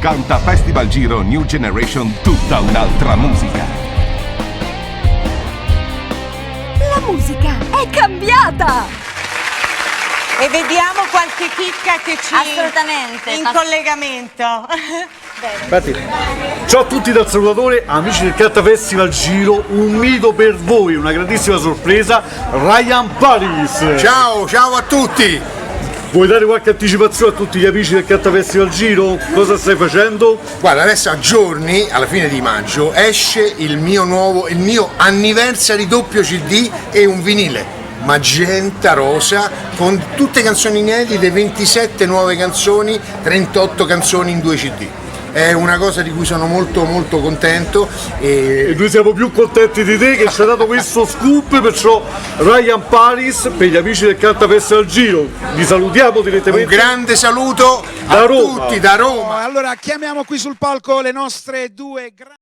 Canta Festival Giro New Generation tutta un'altra musica. La musica è cambiata! E vediamo qualche chicca che ci... Assolutamente. In collegamento. Infatti, ciao a tutti dal salutatore, amici del Canta Festival Giro, un mito per voi, una grandissima sorpresa, Ryan Paris. Ciao a tutti! Vuoi dare qualche anticipazione a tutti gli amici del Canta Festival Giro? Cosa stai facendo? Guarda, adesso a giorni, alla fine di maggio, esce il mio anniversary doppio CD e un vinile magenta rosa con tutte canzoni inedite, 27 nuove canzoni, 38 canzoni in 2 CD. È una cosa di cui sono molto contento E noi siamo più contenti di te che ci hai dato questo scoop, perciò Ryan Paris per gli amici del Canta Festival Giro. Vi salutiamo un direttamente grande saluto da a Roma. tutti da Roma. Allora chiamiamo qui sul palco le nostre due grandi